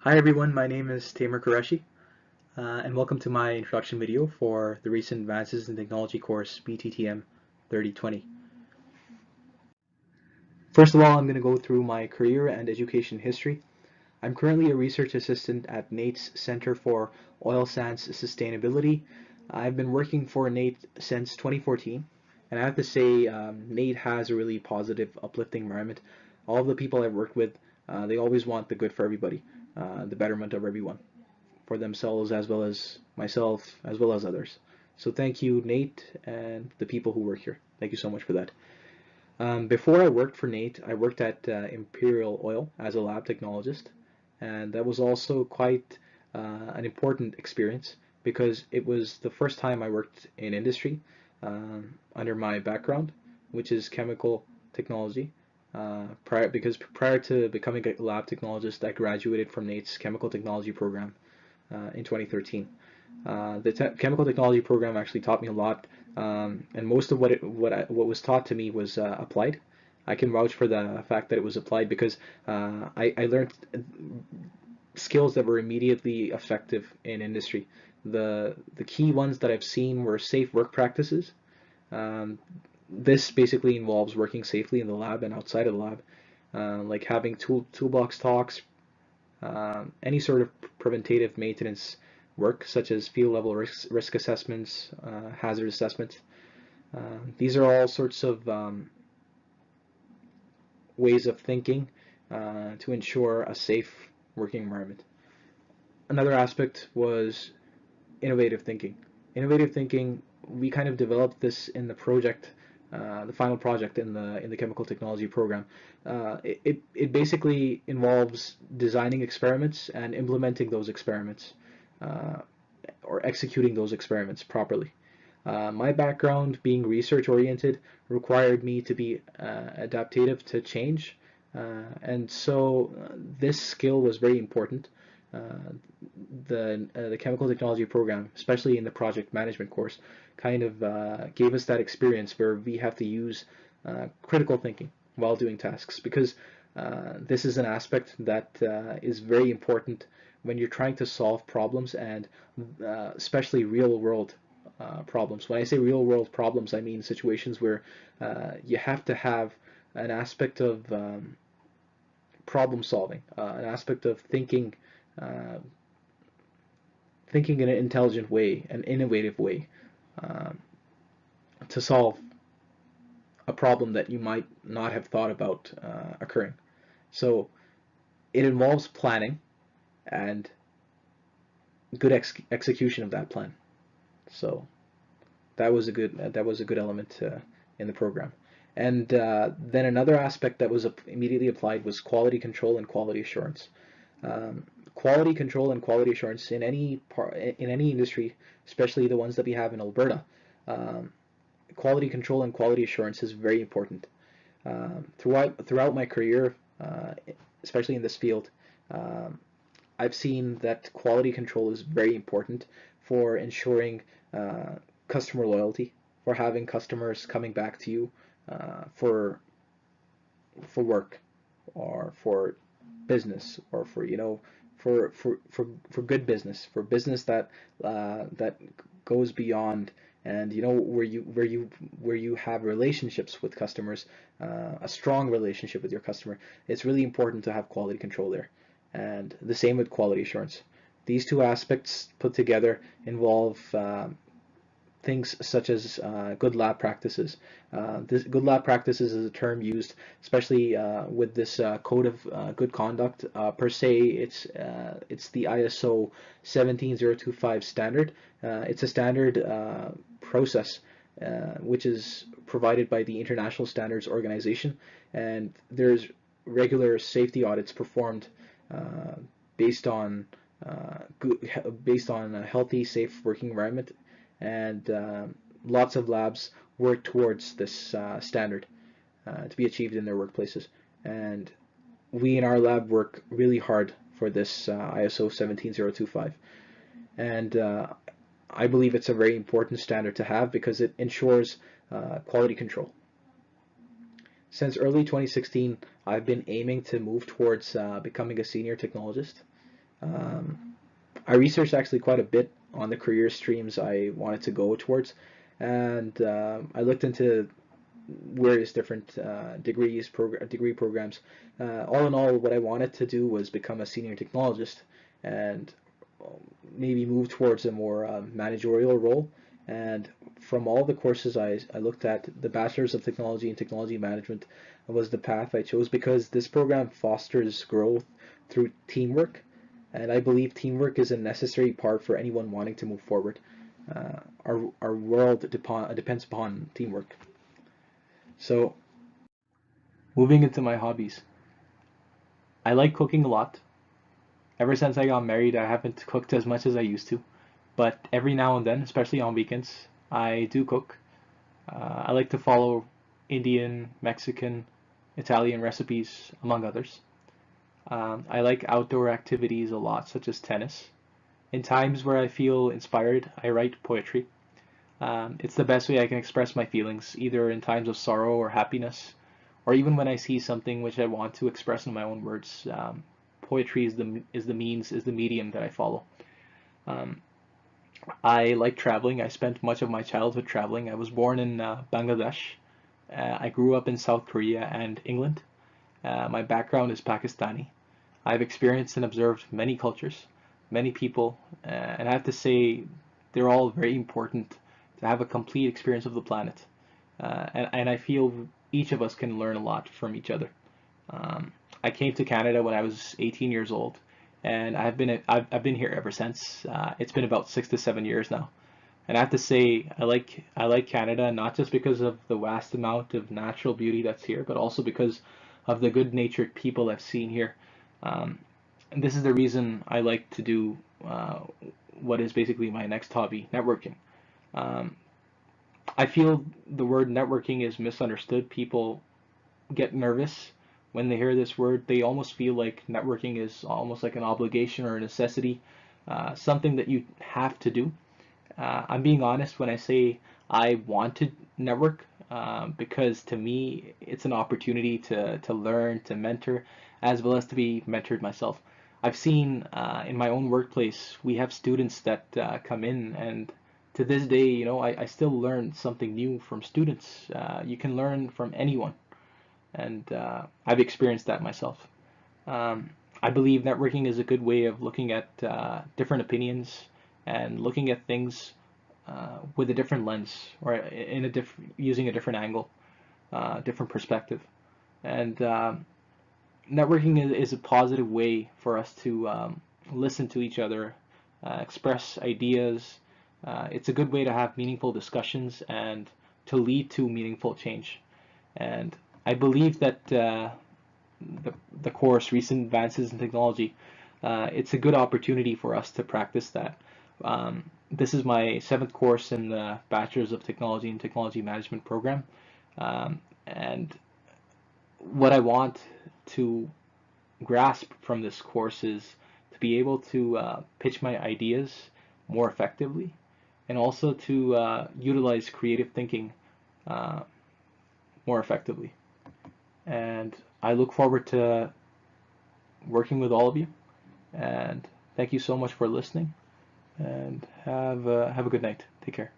Hi everyone, my name is Taimur and welcome to my introduction video for the recent Advances in Technology course BTTM 3020. First of all, I'm going to go through my career and education history. I'm currently a research assistant at NATE's Center for Oil Sands Sustainability. I've been working for NATE since 2014, and I have to say NATE has a really positive, uplifting environment. All of the people I've worked with, they always want the good for everybody, the betterment of everyone, for themselves as well as myself as well as others. So thank you, Nate, and the people who work here. Thank you so much for that. Before I worked for Nate, I worked at Imperial Oil as a lab technologist, and that was also quite an important experience because it was the first time I worked in industry under my background, which is chemical technology. Prior to becoming a lab technologist, I graduated from Nate's chemical technology program in 2013. The chemical technology program actually taught me a lot, and most of what was taught to me was applied. I can vouch for the fact that it was applied because I learned skills that were immediately effective in industry. The key ones that I've seen were safe work practices. Um, this basically involves working safely in the lab and outside of the lab, like having toolbox talks, any sort of preventative maintenance work, such as field level risk assessments, hazard assessments. These are all sorts of ways of thinking to ensure a safe working environment. Another aspect was innovative thinking. Innovative thinking, we kind of developed this in the project, the final project in the chemical technology program. It basically involves designing experiments and implementing those experiments, uh, or executing those experiments properly. My background, being research oriented, required me to be adaptive to change, and so this skill was very important. Uh, the chemical technology program, especially in the project management course, kind of gave us that experience where we have to use critical thinking while doing tasks because this is an aspect that is very important when you're trying to solve problems and especially real world problems. When I say real world problems, I mean situations where you have to have an aspect of problem solving, an aspect of uh, thinking in an intelligent way, an innovative way, um, to solve a problem that you might not have thought about occurring. So it involves planning and good execution of that plan. So that was a good element in the program. And then another aspect that was immediately applied was quality control and quality assurance. Quality control and quality assurance in any industry, especially the ones that we have in Alberta, um, quality control and quality assurance is very important. Throughout my career, especially in this field, um, I've seen that quality control is very important for ensuring uh, customer loyalty, for having customers coming back to you for work or for business or for for good business, for business that goes beyond, and where you have relationships with customers, a strong relationship with your customer. It's really important to have quality control there, and the same with quality assurance. These two aspects put together involve things such as good lab practices. This good lab practices is a term used, especially with this code of good conduct. Per se, it's the ISO 17025 standard. It's a standard process which is provided by the International Standards Organization, and there's regular safety audits performed uh, based on based on a healthy, safe working environment, and lots of labs work towards this standard to be achieved in their workplaces. And we in our lab work really hard for this ISO 17025. And I believe it's a very important standard to have because it ensures quality control. Since early 2016, I've been aiming to move towards becoming a senior technologist. Um, I researched actually quite a bit on the career streams I wanted to go towards, and I looked into various different degree programs. All in all, what I wanted to do was become a senior technologist and maybe move towards a more managerial role. And from all the courses I looked at, the Bachelor's of Technology and Technology Management was the path I chose because this program fosters growth through teamwork, and I believe teamwork is a necessary part for anyone wanting to move forward. Our world depends upon teamwork. So, moving into my hobbies, I like cooking a lot. Ever since I got married, I haven't cooked as much as I used to, but every now and then, especially on weekends, I do cook. I like to follow Indian, Mexican, Italian recipes, among others. I like outdoor activities a lot, such as tennis. In times where I feel inspired, I write poetry. It's the best way I can express my feelings, either in times of sorrow or happiness, or even when I see something which I want to express in my own words. Poetry is the medium that I follow. Um, I like traveling. I spent much of my childhood traveling. I was born in Bangladesh. I grew up in South Korea and England. My background is Pakistani. I've experienced and observed many cultures, many people, and I have to say they're all very important to have a complete experience of the planet. And I feel each of us can learn a lot from each other. Um, I came to Canada when I was 18 years old, and I've been here ever since. It's been about 6 to 7 years now, and I have to say I like Canada not just because of the vast amount of natural beauty that's here, but also because of the good-natured people I've seen here. Um, and this is the reason I like to do what is basically my next hobby, networking. Um, I feel the word networking is misunderstood. People get nervous when they hear this word. They almost feel like networking is almost like an obligation or a necessity, something that you have to do. I'm being honest when I say I want to network because to me it's an opportunity to learn, to mentor, as well as to be mentored myself. I've seen in my own workplace we have students that come in, and to this day, I still learn something new from students. You can learn from anyone, and I've experienced that myself. Um, I believe networking is a good way of looking at different opinions and looking at things with a different lens or in a using a different angle, different perspective. And networking is a positive way for us to listen to each other, express ideas. It's a good way to have meaningful discussions and to lead to meaningful change. And I believe that the, the course, Recent Advances in Technology, it's a good opportunity for us to practice that. This is my seventh course in the Bachelor's of Technology and Technology Management program. And what I want to grasp from this course is to be able to pitch my ideas more effectively and also to utilize creative thinking uh, more effectively. And I look forward to working with all of you. And thank you so much for listening. And have a good night. Take care.